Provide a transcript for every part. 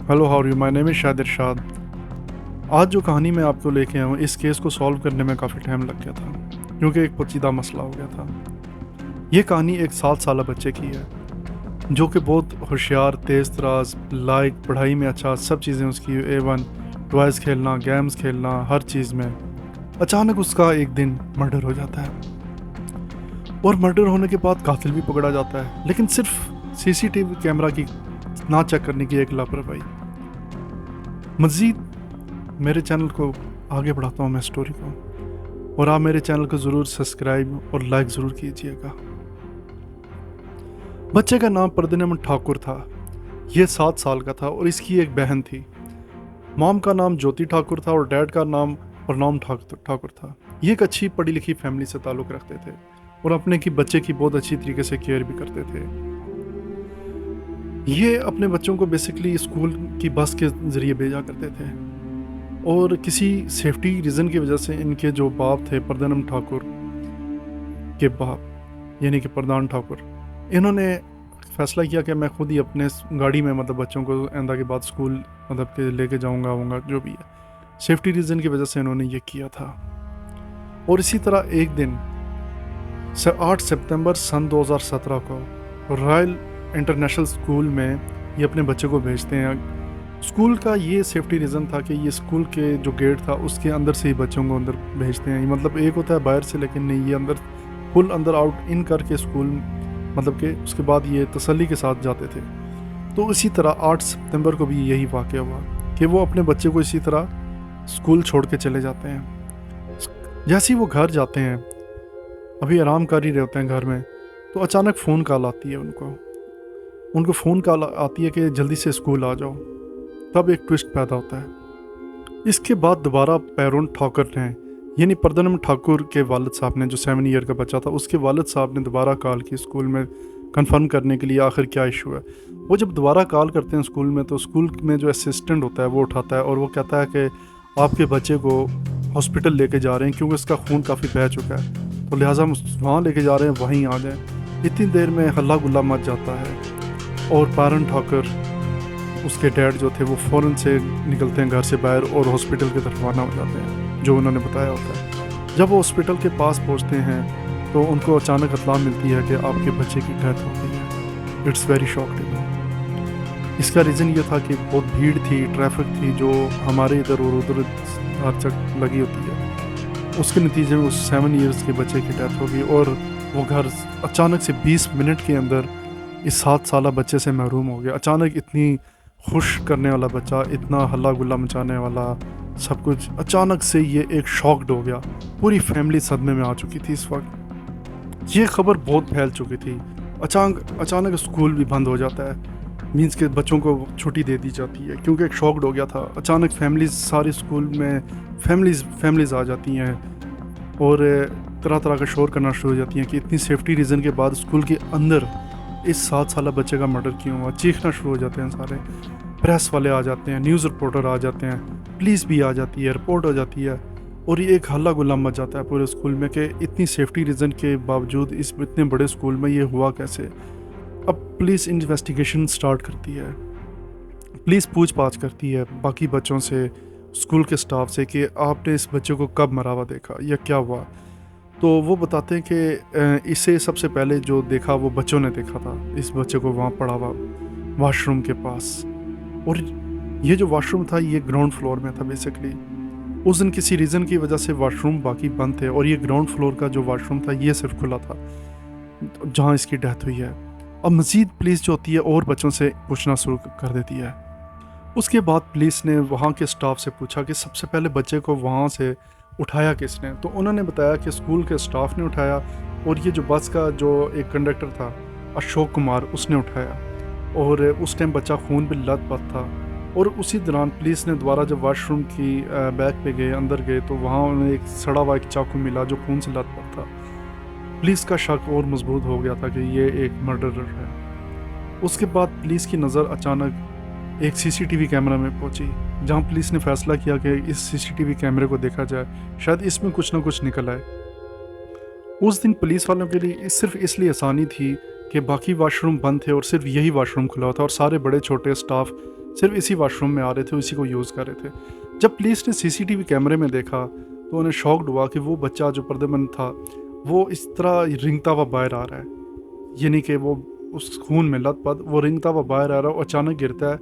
Hello, how are you? My name is Shahid Irshad. आज जो कहानी मैं आपको लेके आया हूँ, इस केस को सॉल्व करने में काफ़ी टाइम लग गया था, क्योंकि एक पेचीदा मसला हो गया था। ये कहानी एक 7 साल बच्चे की है, जो कि बहुत होशियार, तेज़ तराज, लाइक, पढ़ाई में अच्छा, सब चीज़ें उसकी A1, टॉयज़ खेलना, गेम्स खेलना, हर चीज़ में। अचानक उसका एक दिन मर्डर हो जाता है, और मर्डर होने के बाद कातिल भी पकड़ा जाता है, लेकिन सिर्फ सीसीटीवी कैमरा की ना चेक करने की एक लापरवाही। मज़ीद मेरे चैनल को आगे बढ़ाता हूँ मैं स्टोरी को, और आप मेरे चैनल को ज़रूर सब्सक्राइब और लाइक ज़रूर कीजिएगा। बच्चे का नाम परदनम ठाकुर था। ये 7 साल का था और इसकी एक बहन थी। मॉम का नाम ज्योति ठाकुर था और डैड का नाम प्रणाम ठाकुर था। ये एक अच्छी पढ़ी लिखी फैमिली से ताल्लुक़ रखते थे और अपने की बच्चे की बहुत अच्छी तरीके से केयर भी करते थे। ये अपने बच्चों को बेसिकली स्कूल की बस के ज़रिए भेजा करते थे, और किसी सेफ्टी रीज़न की वजह से इनके जो बाप थे, परदनम ठाकुर के बाप यानी कि प्रधान ठाकुर, इन्होंने फ़ैसला किया कि मैं खुद ही अपने गाड़ी में बच्चों को आइंदा के बाद स्कूल के लेके जाऊंगा जो भी है। सेफ्टी रीज़न की वजह से इन्होंने ये किया था। और इसी तरह एक दिन 8 सितंबर सन 2017 को रॉयल इंटरनेशनल स्कूल में ये अपने बच्चे को भेजते हैं। स्कूल का ये सेफ्टी रीज़न था कि ये स्कूल के जो गेट था उसके अंदर से ही बच्चों को अंदर भेजते हैं। एक होता है बाहर से, लेकिन नहीं, ये अंदर फुल अंदर आउट इन करके स्कूल के उसके बाद ये तसल्ली के साथ जाते थे। तो इसी तरह 8 सितंबर को भी यही वाक़या हुआ कि वो अपने बच्चे को इसी तरह स्कूल छोड़ के चले जाते हैं। जैसे ही वो घर जाते हैं, अभी आराम कर ही रहे होते हैं घर में, तो अचानक फ़ोन कॉल आती है उनको फ़ोन कॉल आती है कि जल्दी से स्कूल आ जाओ। तब एक ट्विस्ट पैदा होता है। इसके बाद दोबारा पैरोन ठाकुर ने, यानी परदनम ठाकुर के वालिद साहब ने, जो 7 ईयर का बच्चा था, उसके वालिद साहब ने दोबारा कॉल की स्कूल में कंफर्म करने के लिए आखिर क्या इशू है। वो जब दोबारा कॉल करते हैं स्कूल में, तो स्कूल में जो असिस्टेंट होता है वो उठाता है और वो कहता है कि आपके बच्चे को हॉस्पिटल लेके जा रहे हैं, क्योंकि उसका खून काफ़ी बह चुका है, तो लिहाजा हम वहाँ लेके जा रहे हैं, वहीं आ जाएँ। इतनी देर में हल्ला गुल्ला मच जाता है, और पैरन ठाकुर, उसके डैड जो थे, वो फ़ौरन से निकलते हैं घर से बाहर और हॉस्पिटल की तरफ रवाना हो जाते हैं, जो उन्होंने बताया होता है। जब वो हॉस्पिटल के पास पहुंचते हैं तो उनको अचानक इत्तला मिलती है कि आपके बच्चे की डेथ हो गई है। It's very shocking. इसका रीज़न ये था कि बहुत भीड़ थी, ट्रैफिक थी, जो हमारे इधर और उधर हर जगह लगी होती है। उसके नतीजे में उस 7 ईयर्स के बच्चे की डेथ हो गई, और वो घर अचानक से 20 मिनट के अंदर इस 7 साल बच्चे से महरूम हो गया। अचानक इतनी खुश करने वाला बच्चा, इतना हल्ला गुल्ला मचाने वाला सब कुछ, अचानक से ये एक शॉक्ड हो गया। पूरी फैमिली सदमे में आ चुकी थी। इस वक्त ये खबर बहुत फैल चुकी थी। अचानक स्कूल भी बंद हो जाता है, मीन्स के बच्चों को छुट्टी दे दी जाती है, क्योंकि एक शॉक्ड हो गया था। अचानक फैमिलीज, सारी स्कूल में फैमिलीज आ जाती हैं और तरह तरह का शोर करना शुरू हो जाती हैं कि इतनी सेफ्टी रीज़न के बाद स्कूल के अंदर इस 7 साल बच्चे का मर्डर क्यों हुआ। चीखना शुरू हो जाते हैं सारे, प्रेस वाले आ जाते हैं, न्यूज़ रिपोर्टर आ जाते हैं, पुलिस भी आ जाती है, रिपोर्ट हो जाती है, और ये एक हल्ला गुल्ला मच जाता है पूरे स्कूल में कि इतनी सेफ्टी रीज़न के बावजूद इस इतने बड़े स्कूल में ये हुआ कैसे। अब पुलिस इन्वेस्टिगेशन स्टार्ट करती है, पुलिस पूछताछ करती है बाकी बच्चों से, स्कूल के स्टाफ से, कि आपने इस बच्चे को कब मरा हुआ देखा या क्या हुआ। तो वो बताते हैं कि इसे सबसे पहले जो देखा वो बच्चों ने देखा था, इस बच्चे को वहाँ पड़ा हुआ वॉशरूम के पास, और ये जो वॉशरूम था ये ग्राउंड फ्लोर में था बेसिकली। उस दिन किसी रीज़न की वजह से वॉशरूम बाकी बंद थे, और ये ग्राउंड फ्लोर का जो वॉशरूम था ये सिर्फ खुला था जहाँ इसकी डेथ हुई है। अब मज़ीद पुलिस जो होती है और बच्चों से पूछना शुरू कर देती है। उसके बाद पुलिस ने वहाँ के स्टाफ से पूछा कि सबसे पहले बच्चे को वहाँ से उठाया किसने, तो उन्होंने बताया कि स्कूल के स्टाफ ने उठाया, और ये जो बस का जो एक कंडक्टर था अशोक कुमार, उसने उठाया, और उस टाइम बच्चा खून भी लथपथ था। और उसी दौरान पुलिस ने दोबारा जब वॉशरूम की बैक पे गए, अंदर गए, तो वहाँ उन्हें एक सड़ा हुआ एक चाकू मिला जो खून से लथपथ था। पुलिस का शक और मजबूत हो गया था कि ये एक मर्डरर है। उसके बाद पुलिस की नज़र अचानक एक सीसीटीवी कैमरा में पहुंची, जहां पुलिस ने फैसला किया कि इस सीसीटीवी कैमरे को देखा जाए, शायद इसमें कुछ ना कुछ निकल आए। उस दिन पुलिस वालों के लिए सिर्फ इसलिए आसानी थी कि बाकी वॉशरूम बंद थे और सिर्फ यही वॉशरूम खुला था, और सारे बड़े छोटे स्टाफ सिर्फ इसी वॉशरूम में आ रहे थे, उसी को यूज़ कर रहे थे। जब पुलिस ने सीसीटीवी कैमरे में देखा तो उन्हें शॉक्ड हुआ कि वो बच्चा जो पर्देबंद था वो इस तरह रिंगता हुआ बाहर आ रहा है, यानी कि वो उस खून में लथपथ वो रिंगता हुआ बाहर आ रहा है और अचानक गिरता है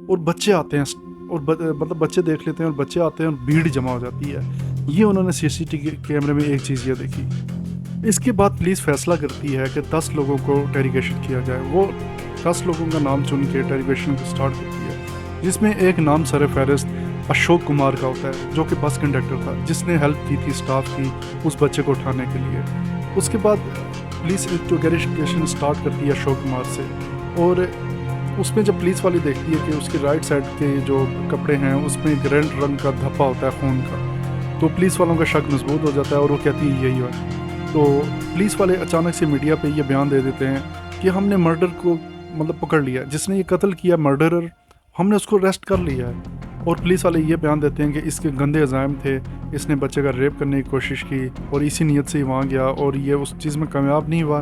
और बच्चे आते हैं और मतलब बच्चे देख लेते हैं और बच्चे आते हैं और भीड़ जमा हो जाती है। ये उन्होंने सीसीटीवी कैमरे में एक चीज़ ये देखी। इसके बाद पुलिस फैसला करती है कि 10 लोगों को इंटेरोगेशन किया जाए। वो 10 लोगों का नाम चुन के इंटेरोगेशन को स्टार्ट करती है, जिसमें एक नाम सर फहरिस्त अशोक कुमार का होता है, जो कि बस कंडक्टर था, जिसने हेल्प की थी स्टाफ की उस बच्चे को उठाने के लिए। उसके बाद पुलिस इंटेरोगेशन स्टार्ट करती है अशोक कुमार से, और उसमें जब पुलिस वाली देखती है कि उसकी राइट साइड के जो कपड़े हैं उसमें रेड रंग का धब्बा होता है खून का, तो पुलिस वालों का शक मजबूत हो जाता है और वो कहती है यही है। तो पुलिस वाले अचानक से मीडिया पे ये बयान दे देते हैं कि हमने मर्डर को मतलब पकड़ लिया, जिसने ये कत्ल किया मर्डरर, हमने उसको अरेस्ट कर लिया है। और पुलिस वाले ये बयान देते हैं कि इसके गंदे अज़ाइम थे, इसने बच्चे का रेप करने की कोशिश की और इसी नीयत से ही वहाँ गया और ये उस चीज़ में कामयाब नहीं हुआ,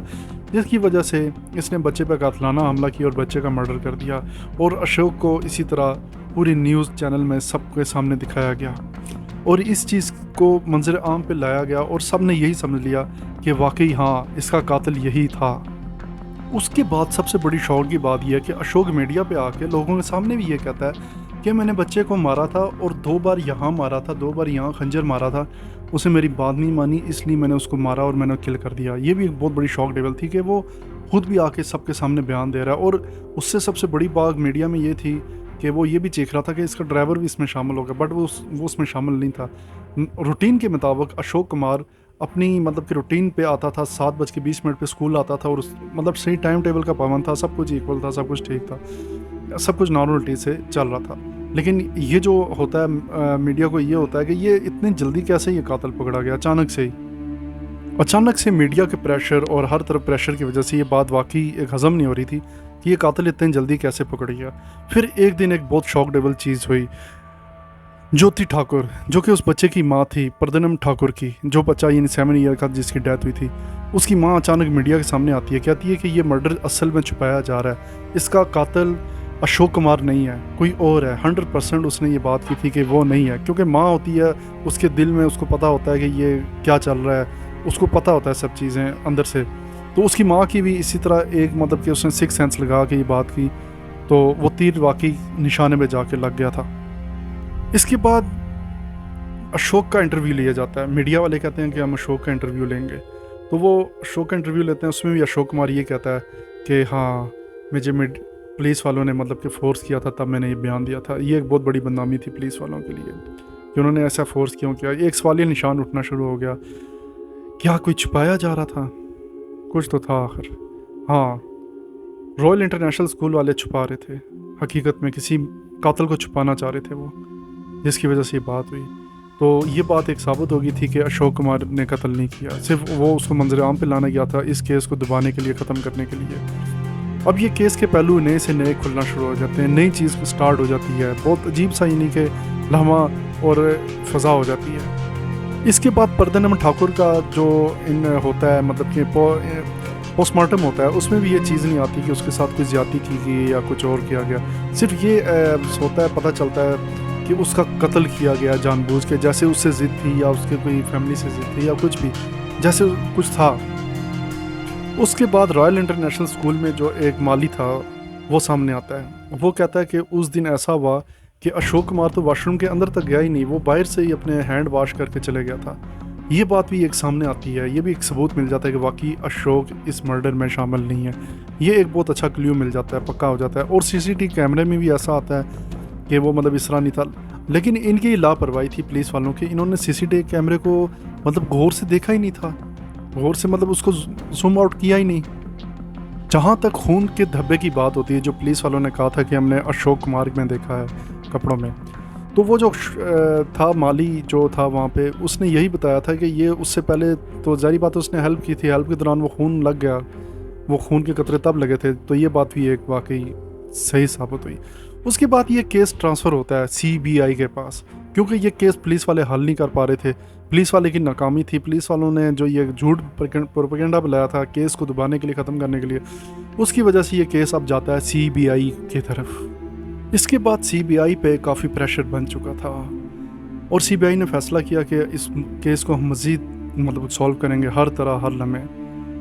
जिसकी वजह से इसने बच्चे पर कातलाना हमला किया और बच्चे का मर्डर कर दिया। और अशोक को इसी तरह पूरी न्यूज़ चैनल में सबके सामने दिखाया गया और इस चीज़ को मंजर आम पे लाया गया और सब ने यही समझ लिया कि वाकई हाँ, इसका कातिल यही था। उसके बाद सबसे बड़ी शौक की बात यह है कि अशोक मीडिया पे आके लोगों के सामने भी ये कहता है कि मैंने बच्चे को मारा था और 2 बार यहाँ मारा था, 2 बार यहाँ खंजर मारा था, उसे मेरी बात नहीं मानी इसलिए मैंने उसको मारा और मैंने किल कर दिया। ये भी एक बहुत बड़ी शॉक लेवल थी कि वो खुद भी आके सबके सामने बयान दे रहा है। और उससे सबसे बड़ी बात मीडिया में ये थी कि वो ये भी चीख रहा था कि इसका ड्राइवर भी इसमें शामिल होगा, बट वो उसमें शामिल नहीं था। रूटीन के मुताबिक अशोक कुमार अपनी मतलब कि रूटीन पे आता था, 7:20 पे स्कूल आता था और मतलब सही टाइम टेबल का पाबंद था, सब कुछ इक्वल था, सब कुछ ठीक था, सब कुछ नॉर्मलिटी से चल रहा था। लेकिन ये जो होता है मीडिया को ये होता है कि ये इतनी जल्दी कैसे ये कातिल पकड़ा गया अचानक से ही। अचानक से मीडिया के प्रेशर और हर तरफ प्रेशर की वजह से ये बात वाकई एक हज़म नहीं हो रही थी कि ये कातिल इतनी जल्दी कैसे पकड़ गया। फिर एक दिन एक बहुत शॉकडेबल चीज़ हुई। ज्योति ठाकुर, जो कि उस बच्चे की माँ थी, प्रदनम ठाकुर की, जो बच्चा यानी 7 ईयर का जिसकी डेथ हुई थी, उसकी माँ अचानक मीडिया के सामने आती है, कहती है कि ये मर्डर असल में छुपाया जा रहा है, इसका कातिल अशोक कुमार नहीं है, कोई और है। 100% उसने ये बात की थी कि वो नहीं है, क्योंकि माँ होती है, उसके दिल में उसको पता होता है कि ये क्या चल रहा है, उसको पता होता है सब चीज़ें अंदर से। तो उसकी माँ की भी इसी तरह एक मतलब कि उसने 6 सेंस लगा के ये बात की, तो वो तीर वाकई निशाने में जाके लग गया था। इसके बाद अशोक का इंटरव्यू लिया जाता है। मीडिया वाले कहते हैं कि हम अशोक का इंटरव्यू लेंगे, तो वो अशोक का इंटरव्यू लेते हैं। उसमें भी अशोक कुमार ये कहता है कि हाँ, मुझे पुलिस वालों ने मतलब कि फ़ोर्स किया था, तब मैंने ये बयान दिया था। ये एक बहुत बड़ी बदनामी थी पुलिस वालों के लिए कि उन्होंने ऐसा फ़ोर्स क्यों किया। एक सवालिया निशान उठना शुरू हो गया, क्या कोई छुपाया जा रहा था? कुछ तो था आखिर। हाँ, रॉयल इंटरनेशनल स्कूल वाले छुपा रहे थे, हकीकत में किसी कातिल को छुपाना चाह रहे थे वो, जिसकी वजह से ये बात हुई। तो ये बात एक साबित हो गई थी कि अशोक कुमार ने कत्ल नहीं किया, सिर्फ वो उसको मंजर आम पे लाना गया था इस केस को दबाने के लिए, ख़त्म करने के लिए। अब ये केस के पहलू नए से नए खुलना शुरू हो जाते हैं, नई चीज़ स्टार्ट हो जाती है, बहुत अजीब सा यानी कि लम्हा और फ़ज़ा हो जाती है। इसके बाद प्रदनम ठाकुर का जो इन होता है मतलब कि पोस्टमार्टम होता है, उसमें भी ये चीज़ नहीं आती कि उसके साथ कोई ज़्यादती की गई या कुछ और किया गया। सिर्फ ये होता है, पता चलता है कि उसका कत्ल किया गया जानबूझ के, जैसे उससे ज़िद थी या उसके कोई फैमिली से ज़िद थी या कुछ भी, जैसे कुछ था। उसके बाद रॉयल इंटरनेशनल स्कूल में जो एक माली था वो सामने आता है। वो कहता है कि उस दिन ऐसा हुआ कि अशोक कुमार तो वॉशरूम के अंदर तक गया ही नहीं, वो बाहर से ही अपने हैंड वॉश करके चले गया था। ये बात भी एक सामने आती है, ये भी एक सबूत मिल जाता है कि वाकई अशोक इस मर्डर में शामिल नहीं है। ये एक बहुत अच्छा क्ल्यू मिल जाता है, पक्का हो जाता है। और सीसीटीवी कैमरे में भी ऐसा आता है कि वो मतलब इस तरह नहीं था। लेकिन इनकी लापरवाही थी पुलिस वालों की, इन्होंने सीसीटीवी कैमरे को मतलब गौर से देखा ही नहीं था, गौर से मतलब उसको जूम आउट किया ही नहीं। जहाँ तक खून के धब्बे की बात होती है, जो पुलिस वालों ने कहा था कि हमने अशोक कुमार में देखा है कपड़ों में, तो वो जो था माली जो था वहाँ पे, उसने यही बताया था कि ये उससे पहले तो जारी बात उसने हेल्प की थी, हेल्प के दौरान वो खून लग गया, वो खून के कतरे तब लगे थे। तो ये बात भी एक वाकई सही साबित हुई। उसके बाद ये केस ट्रांसफ़र होता है CBI के पास, क्योंकि ये केस पुलिस वाले हल नहीं कर पा रहे थे, पुलिस वाले की नाकामी थी। पुलिस वालों ने जो ये झूठ प्रोपेगेंडा बुलाया था केस को दबाने के लिए, ख़त्म करने के लिए, उसकी वजह से ये केस अब जाता है CBI की तरफ। इसके बाद सीबीआई पे काफ़ी प्रेशर बन चुका था और सीबीआई ने फैसला किया कि इस केस को हम मज़ीद मतलब सॉल्व करेंगे हर तरह हर लम्हे।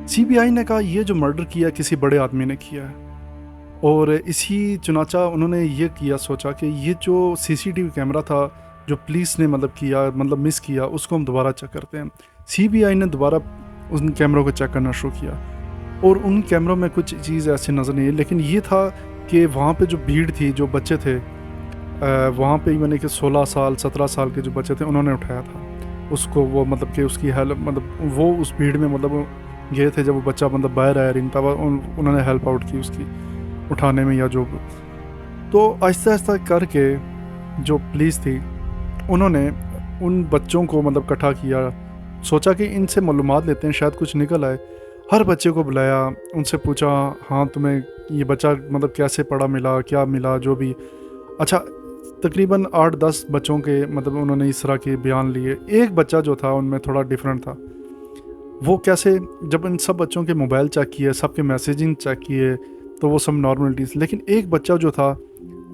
सीबीआई ने कहा ये जो मर्डर किया किसी बड़े आदमी ने किया है और इसी चुनाचा उन्होंने ये किया, सोचा कि ये जो सीसीटीवी कैमरा था जो पुलिस ने मतलब किया मतलब मिस किया उसको हम दोबारा चेक करते हैं। सीबीआई ने दोबारा उन कैमरों को चेक करना शुरू किया और उन कैमरों में कुछ चीज़ ऐसी नज़र नहीं आई, लेकिन ये था कि वहाँ पे जो भीड़ थी, जो बच्चे थे वहाँ पे मैंने कि 16 साल 17 साल के जो बच्चे थे उन्होंने उठाया था उसको। वो मतलब कि उसकी हेल्प मतलब वो उस भीड़ में मतलब गए थे, जब वो बच्चा मतलब बाहर आया रिंग, तब उन्होंने हेल्प आउट की उसकी उठाने में या जो भी। तो आहिस्ता आहिस्ता करके जो पुलिस थी उन्होंने उन बच्चों को मतलब इकट्ठा किया, सोचा कि इनसे मालूमात लेते हैं शायद कुछ निकल आए। हर बच्चे को बुलाया, उनसे पूछा हाँ तुम्हें ये बच्चा मतलब कैसे पढ़ा मिला, क्या मिला जो भी। अच्छा, तकरीबन 8-10 बच्चों के मतलब उन्होंने इस तरह के बयान लिए। एक बच्चा जो था उनमें थोड़ा डिफरेंट था। वो कैसे, जब इन सब बच्चों के मोबाइल चेक किए, सबके मैसेजिंग चेक किए तो वो सब नॉर्मलिटीज, लेकिन एक बच्चा जो था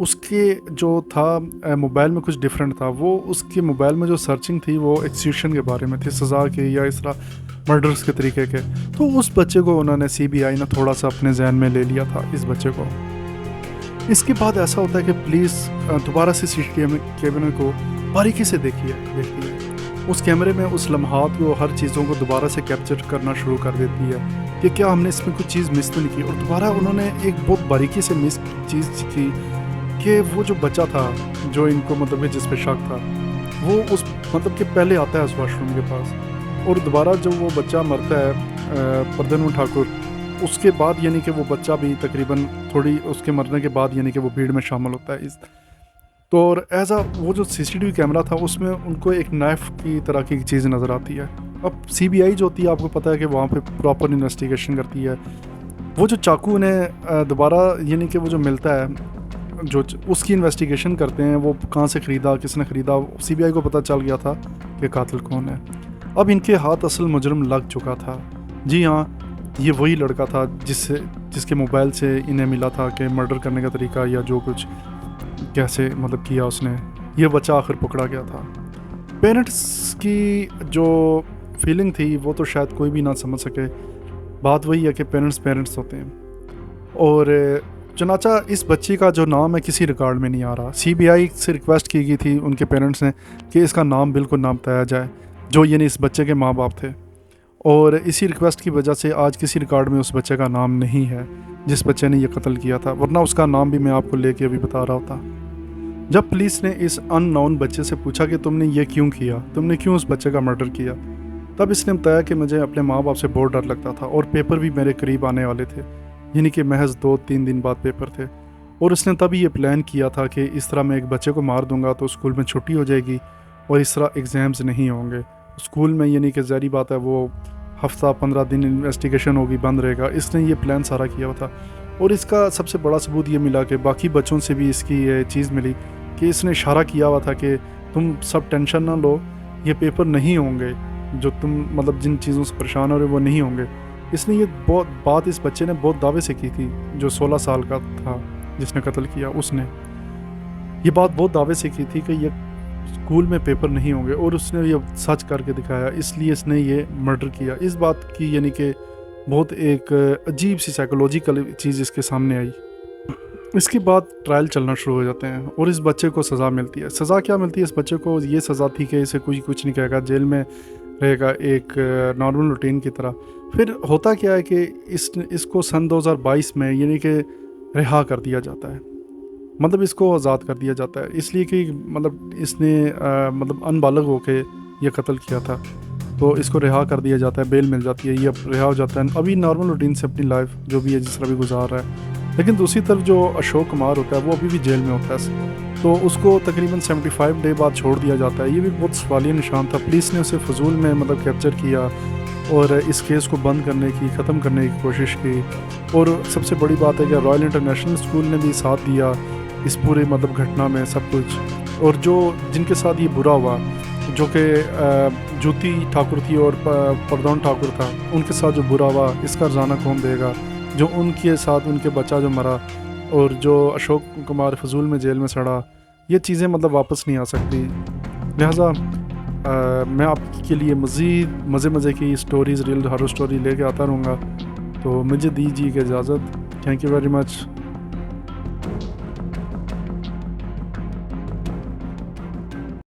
उसके जो था मोबाइल में कुछ डिफरेंट था। वो उसके मोबाइल में जो सर्चिंग थी वो एक्सिक्यूशन के बारे में थी, सज़ा के या इस तरह मर्डर्स के तरीके के। तो उस बच्चे को उन्होंने सीबीआई ने थोड़ा सा अपने जहन में ले लिया था इस बच्चे को। इसके बाद ऐसा होता है कि पुलिस दोबारा से सीसीटीवी कैमरे को बारीकी से देखती है उस कैमरे में उस लम्हात को, हर चीज़ों को दोबारा से कैप्चर करना शुरू कर देती है कि क्या हमने इसमें कुछ चीज़ मिस तो नहीं की। और दोबारा उन्होंने एक बहुत बारीकी से मिस चीज़ की कि वो जो बच्चा था जो इनको मतलब जिस पे शक था वो उस मतलब कि पहले आता है उस वॉशरूम के पास, और दोबारा जब वो बच्चा मरता है प्रद्युम्न ठाकुर, उसके बाद यानी कि वो बच्चा भी तकरीबन थोड़ी उसके मरने के बाद यानी कि वो भीड़ में शामिल होता है इस। तो और एज वो जो सीसीटीवी कैमरा था उसमें उनको एक नाइफ की तरह की चीज़ नज़र आती है। अब सीबीआई जो होती है आपको पता है कि वहाँ पे प्रॉपर इन्वेस्टिगेशन करती है। वो जो चाकू ने दोबारा यानी कि वो जो मिलता है जो उसकी इन्वेस्टिगेशन करते हैं, वो कहाँ से ख़रीदा, किसने ख़रीदा। सीबीआई को पता चल गया था कि कातिल कौन है। अब इनके हाथ असल मुजरम लग चुका था। जी हाँ, ये वही लड़का था जिसके मोबाइल से इन्हें मिला था कि मर्डर करने का तरीका या जो कुछ कैसे मतलब किया उसने। ये बच्चा आखिर पकड़ा गया था। पेरेंट्स की जो फीलिंग थी वो तो शायद कोई भी ना समझ सके। बात वही है कि पेरेंट्स होते हैं। और चनाचा इस बच्ची का जो नाम है किसी रिकॉर्ड में नहीं आ रहा। सीबीआई से रिक्वेस्ट की गई थी उनके पेरेंट्स ने कि इसका नाम बिल्कुल ना बताया जाए, जो यानी इस बच्चे के माँ बाप थे। और इसी रिक्वेस्ट की वजह से आज किसी रिकॉर्ड में उस बच्चे का नाम नहीं है जिस बच्चे ने यह कत्ल किया था, वरना उसका नाम भी मैं आपको लेके अभी बता रहा होता। जब पुलिस ने इस अननोन बच्चे से पूछा कि तुमने ये क्यों किया, तुमने क्यों उस बच्चे का मर्डर किया, तब इसने बताया कि मुझे अपने माँ बाप से बहुत डर लगता था और पेपर भी मेरे करीब आने वाले थे, यानी कि महज 2-3 दिन बाद पेपर थे। और उसने तभी ये प्लान किया था कि इस तरह मैं एक बच्चे को मार दूंगा तो स्कूल में छुट्टी हो जाएगी और इस तरह एग्ज़ाम्स नहीं होंगे स्कूल में, यानी कि ज़ाहिर बात है वो हफ्ता 15 दिन इन्वेस्टिगेशन होगी, बंद रहेगा। इसने ये प्लान सारा किया हुआ था। और इसका सबसे बड़ा सबूत ये मिला कि बाकी बच्चों से भी इसकी ये चीज़ मिली कि इसने इशारा किया हुआ था कि तुम सब टेंशन ना लो, ये पेपर नहीं होंगे, जो तुम मतलब जिन चीज़ों से परेशान हो रहे वो नहीं होंगे। इसने ये बहुत बात इस बच्चे ने बहुत दावे से की थी, जो 16 साल का था जिसने कत्ल किया, उसने ये बात बहुत दावे से की थी कि ये स्कूल में पेपर नहीं होंगे, और उसने ये सच करके दिखाया, इसलिए इसने ये मर्डर किया। इस बात की यानी कि बहुत एक अजीब सी साइकोलॉजिकल चीज़ इसके सामने आई। इसके बाद ट्रायल चलना शुरू हो जाते हैं और इस बच्चे को सज़ा मिलती है। सज़ा क्या मिलती है इस बच्चे को? ये सज़ा थी कि इसे कोई कुछ नहीं कहेगा, जेल में रहेगा एक नॉर्मल रूटीन की तरह। फिर होता क्या है कि इसको सन 2022 में यानी कि रिहा कर दिया जाता है, मतलब इसको आज़ाद कर दिया जाता है, इसलिए कि मतलब इसने मतलब अनबालग होके ये कत्ल किया था। तो इसको रिहा कर दिया जाता है, बेल मिल जाती है, ये अब रिहा हो जाता है, अभी नॉर्मल रूटीन से अपनी लाइफ जो भी है जिस तरह भी गुजार रहा है। लेकिन दूसरी तरफ जो अशोक कुमार होता है वो अभी भी जेल में होता है, तो उसको तकरीबन 75 डे बाद छोड़ दिया जाता है। ये भी बहुत सवालिया निशान था। पुलिस ने उसे फजूल में मतलब कैप्चर किया और इस केस को बंद करने की, ख़त्म करने की कोशिश की। और सबसे बड़ी बात है कि रॉयल इंटरनेशनल स्कूल ने भी साथ दिया इस पूरे मतलब घटना में सब कुछ। और जो जिनके साथ ये बुरा हुआ, जो कि ज्योति ठाकुर थी और प्रद्युम्न ठाकुर था, उनके साथ जो बुरा हुआ इसका रजाना कौन देगा? जो उनके साथ उनके बच्चा जो मरा और जो अशोक कुमार फजूल में जेल में सड़ा, ये चीज़ें मतलब वापस नहीं आ सकती। लिहाजा मैं आपके लिए मज़ीद मज़े की स्टोरीज़, रियल हॉरर स्टोरी लेके आता रहूँगा। तो मुझे दीजिए इजाज़त। Thank you very much.